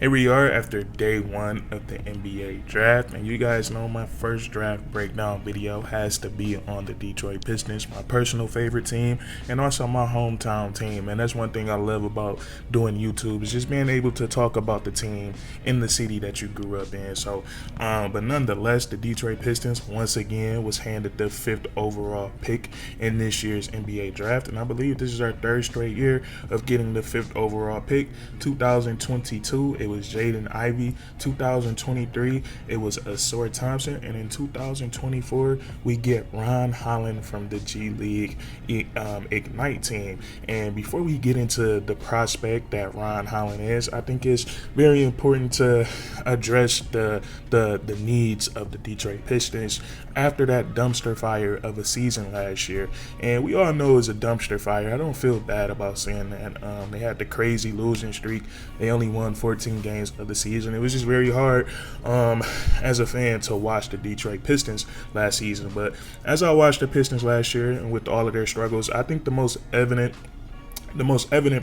Here we are after day one of the NBA draft, and you guys know my first draft breakdown video has to be on the Detroit Pistons, my personal favorite team, and also my hometown team. And that's one thing I love about doing YouTube, is just being able to talk about the team in the city that you grew up in. But nonetheless, the Detroit Pistons once again was handed the 5th overall pick in this year's NBA draft, and I believe this is our third straight year of getting the 5th overall pick. 2022, it was Jaden Ivey. 2023, it was Asor Thompson. And in 2024, we get Ron Holland from the G League Ignite team. And before we get into the prospect that Ron Holland is, I think it's very important to address the needs of the Detroit Pistons after that dumpster fire of a season last year. And we all know it was a dumpster fire. I don't feel bad about saying that. They had the crazy losing streak. They only won 14 games of the season. It was just very hard as a fan to watch the Detroit Pistons last season. But as I watched the Pistons last year, and with all of their struggles, I think the most evident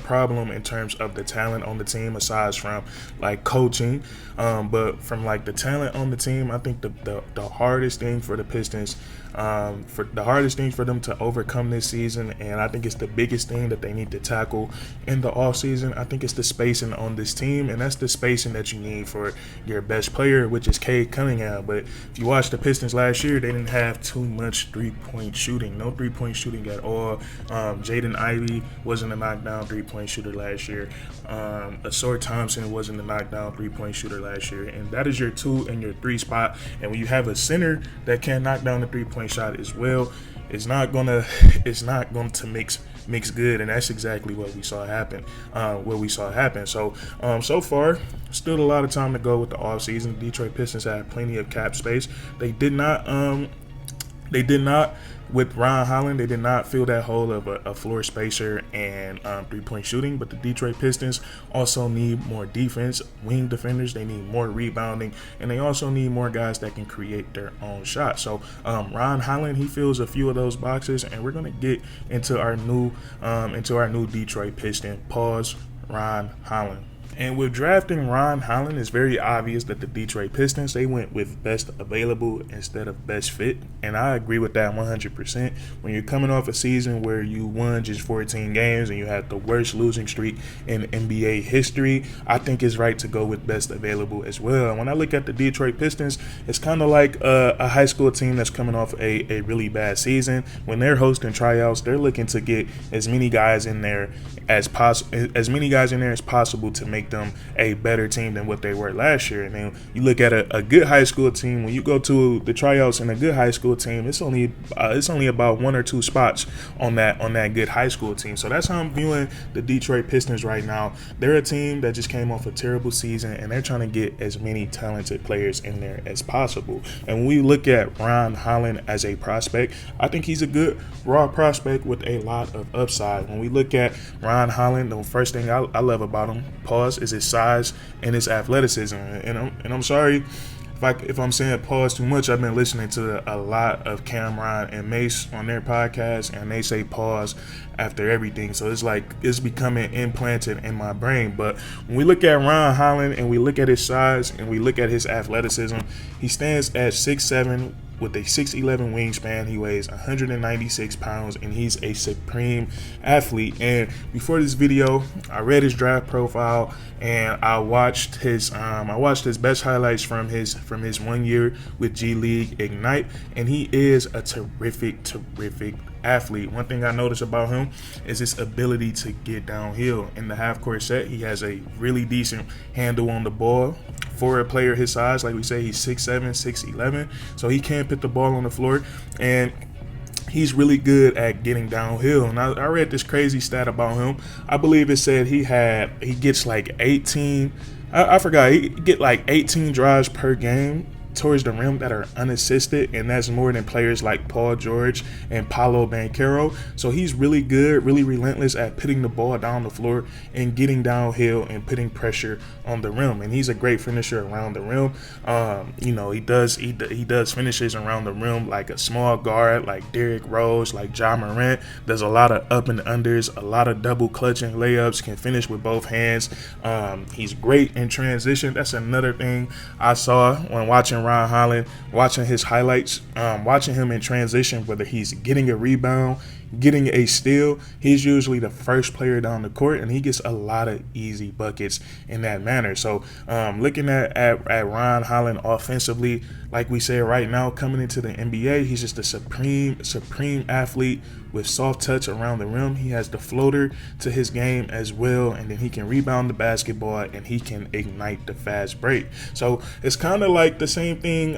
problem in terms of the talent on the team, aside from like coaching, but from like the talent on the team, I think the hardest thing for the Pistons, for them to overcome this season, and I think it's the biggest thing that they need to tackle in the offseason, I think it's the spacing on this team, and that's the spacing that you need for your best player, which is Cade Cunningham. But if you watch the Pistons last year, they didn't have too much three-point shooting, no three-point shooting at all. Jaden Ivey wasn't a knockdown three-point shooter last year. Asor Thompson wasn't a knockdown three-point shooter last year, and that is your 2 and your 3 spot. And when you have a center that can knock down the three-point shot as well, it's not going to mix good, and that's exactly what we saw happen. So far, still a lot of time to go with the offseason. The Detroit Pistons had plenty of cap space. They did not with Ron Holland, they did not fill that hole of a floor spacer and three-point shooting. But the Detroit Pistons also need more defense, wing defenders. They need more rebounding, and they also need more guys that can create their own shots. So Ron Holland, he fills a few of those boxes, and we're gonna get into our new Detroit Piston. Pause. Ron Holland. And with drafting Ron Holland, it's very obvious that the Detroit Pistons, they went with best available instead of best fit. And I agree with that 100%. When you're coming off a season where you won just 14 games and you had the worst losing streak in NBA history, I think it's right to go with best available as well. And when I look at the Detroit Pistons, it's kind of like a high school team that's coming off a really bad season. When they're hosting tryouts, they're looking to get as many guys in there as possible to make them a better team than what they were last year. And then you look at a good high school team. When you go to the tryouts in a good high school team, it's only about 1 or 2 spots on that good high school team. So that's how I'm viewing the Detroit Pistons right now. They're a team that just came off a terrible season, and they're trying to get as many talented players in there as possible. And when we look at Ron Holland as a prospect, I think he's a good raw prospect with a lot of upside. When we look at Ron Holland, the first thing I love about him, is his size and his athleticism. And I'm sorry if I'm saying pause too much. I've been listening to a lot of Cameron and Mace on their podcast, and they say pause after everything. So it's like it's becoming implanted in my brain. But when we look at Ron Holland and we look at his size and we look at his athleticism, he stands at 6'7", with a 6'11" wingspan. He weighs 196 pounds, and he's a supreme athlete. And before this video, I read his draft profile, and I watched his best highlights from his 1 year with G League Ignite, and he is a terrific athlete. One thing I noticed about him is his ability to get downhill in the half-court set. He has a really decent handle on the ball. For a player his size, like we say, he's 6'7", 6'11", so he can put the ball on the floor, and he's really good at getting downhill. And I read this crazy stat about him. I believe it said he gets like 18. I forgot. He get like 18 drives per game towards the rim that are unassisted, and that's more than players like Paul George and Paolo Banchero. So he's really good, really relentless at putting the ball down the floor and getting downhill and putting pressure on the rim. And he's a great finisher around the rim. He does finishes around the rim like a small guard, like Derrick Rose, like Ja Morant. There's a lot of up and unders, a lot of double clutching layups, can finish with both hands. He's great in transition. That's another thing I saw when watching Ron Holland, watching his highlights, watching him in transition, whether he's getting a rebound, getting a steal, he's usually the first player down the court, and he gets a lot of easy buckets in that manner. So looking at Ron Holland offensively, like we said, right now coming into the NBA, he's just a supreme athlete with soft touch around the rim. He has the floater to his game as well, and then he can rebound the basketball and he can ignite the fast break. So it's kind of like the same thing.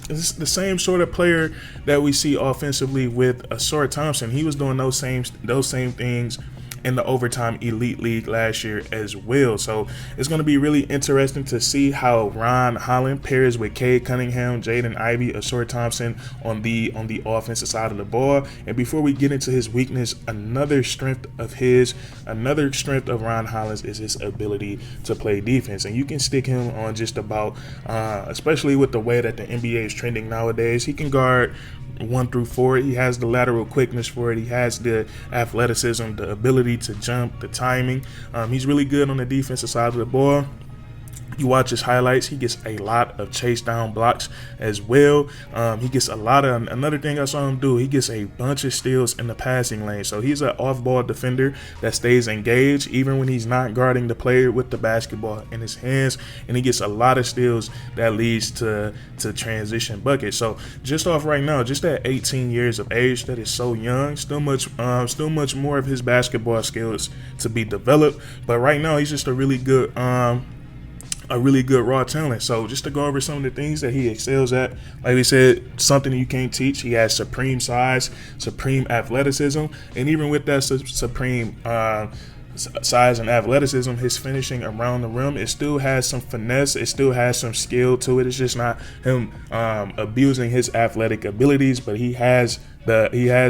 It's the same sort of player that we see offensively with Ausar Thompson. He was doing those same things in the Overtime Elite League last year as well. So it's going to be really interesting to see how Ron Holland pairs with Cade Cunningham, Jaden Ivey, Ausar Thompson on the offensive side of the ball. And before we get into his weakness, another strength of Ron Holland's is his ability to play defense. And you can stick him on just about, especially with the way that the NBA is trending nowadays, he can guard 1 through 4. He has the lateral quickness for it. He has the athleticism, the ability to jump, the timing. He's really good on the defensive side of the ball. You watch his highlights, he gets a lot of chase down blocks as well. He gets a lot of, another thing I saw him do, he gets a bunch of steals in the passing lane. So he's an off-ball defender that stays engaged even when he's not guarding the player with the basketball in his hands. And he gets a lot of steals that leads to transition buckets. So just off right now, just at 18 years of age, that is so young, still much more of his basketball skills to be developed. But right now, he's just a really good raw talent. So just to go over some of the things that he excels at, like we said, something you can't teach. He has supreme size, supreme athleticism, and even with that supreme size and athleticism, his finishing around the rim, it still has some finesse, it still has some skill to it. It's just not him abusing his athletic abilities, but he has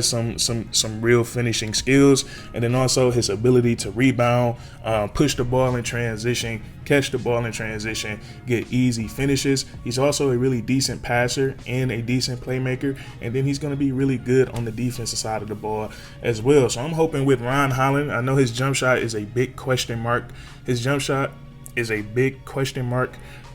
some real finishing skills. And then also his ability to rebound, push the ball in transition, catch the ball in transition, get easy finishes. He's also a really decent passer and a decent playmaker, and then he's going to be really good on the defensive side of the ball as well. So I'm hoping with Ron Holland, I know his jump shot is a big question mark.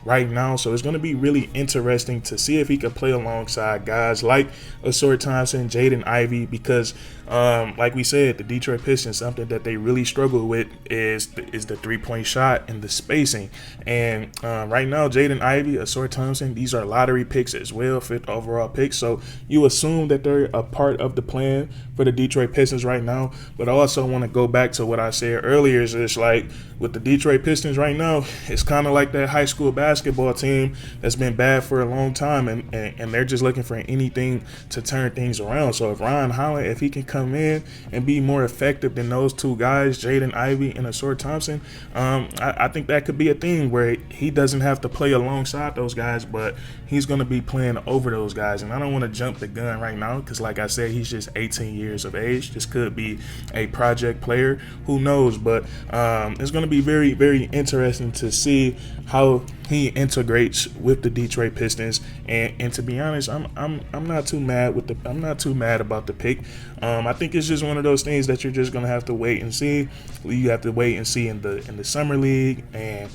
Right now, so it's going to be really interesting to see if he can play alongside guys like Ausar Thompson, Jaden Ivey, because like we said, the Detroit Pistons, something that they really struggle with is the three-point shot and the spacing. And right now, Jaden Ivey, Ausar Thompson, these are lottery picks as well, 5th overall picks. So you assume that they're a part of the plan for the Detroit Pistons right now. But I also want to go back to what I said earlier, is it's like with the Detroit Pistons right now, it's kind of like that high school basketball team that's been bad for a long time, and they're just looking for anything to turn things around. So if Ron Holland, if he can come in and be more effective than those two guys, Jaden Ivey and Ausar Thompson, I think that could be a thing where he doesn't have to play alongside those guys, but he's going to be playing over those guys. And I don't want to jump the gun right now because, like I said, he's just 18 years of age. This could be a project player. Who knows? But it's going to be very, very interesting to see how he integrates with the Detroit Pistons. And to be honest, I'm not too mad about the pick. I think it's just one of those things that you're just gonna have to wait and see. You have to wait and see in the summer league and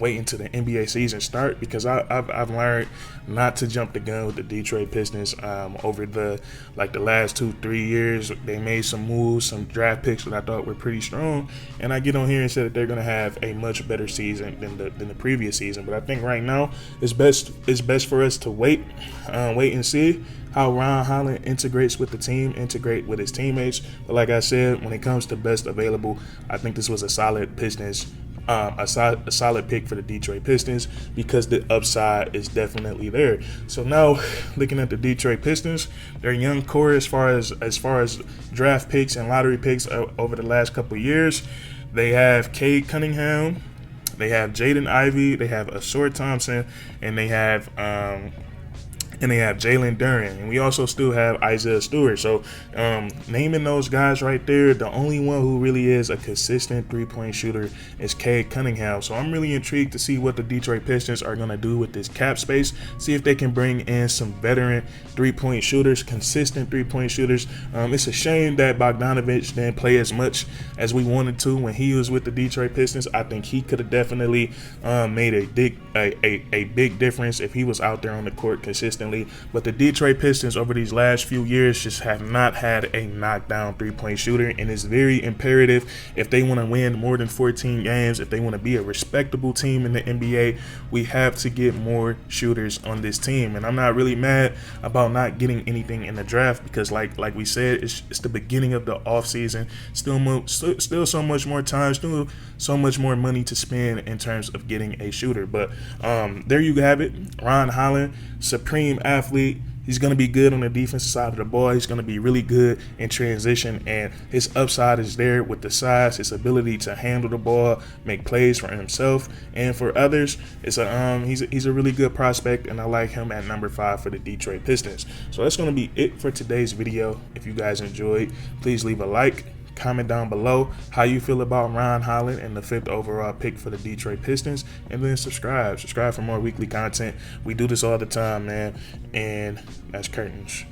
wait until the NBA season start, because I've learned not to jump the gun with the Detroit Pistons. Over the last 2-3 years, they made some moves, some draft picks that I thought were pretty strong, and I get on here and say that they're gonna have a much better season than the previous season. But I think right now it's best for us to wait and see how Ron Holland integrates with the team, integrate with his teammates. But like I said, when it comes to best available, I think this was a solid Pistons. A solid pick for the Detroit Pistons, because the upside is definitely there. So now, looking at the Detroit Pistons, their young core as far as draft picks and lottery picks over the last couple of years, they have Cade Cunningham, They have Jaden Ivey, they have Asor Thompson, and they have Jalen Duren, and we also still have Isaiah Stewart. So naming those guys right there, the only one who really is a consistent three-point shooter is Cade Cunningham. So I'm really intrigued to see what the Detroit Pistons are going to do with this cap space, see if they can bring in some veteran three-point shooters, consistent three-point shooters. It's a shame that Bogdanovich didn't play as much as we wanted to when he was with the Detroit Pistons. I think he could have definitely made a big difference if he was out there on the court consistently. But the Detroit Pistons over these last few years just have not had a knockdown three-point shooter, and it's very imperative if they want to win more than 14 games, if they want to be a respectable team in the NBA, we have to get more shooters on this team. And I'm not really mad about not getting anything in the draft, because like we said, it's the beginning of the offseason, still so much more time, still so much more money to spend in terms of getting a shooter. But there you have it. Ron Holland, supreme athlete. He's going to be good on the defensive side of the ball. He's going to be really good in transition, and his upside is there with the size, his ability to handle the ball, make plays for himself and for others. He's a really good prospect, and I like him at number 5 for the Detroit Pistons. So that's going to be it for today's video. If you guys enjoyed, please leave a like. Comment down below how you feel about Ron Holland and the 5th overall pick for the Detroit Pistons, and then subscribe for more weekly content. We do this all the time, man, and that's curtains.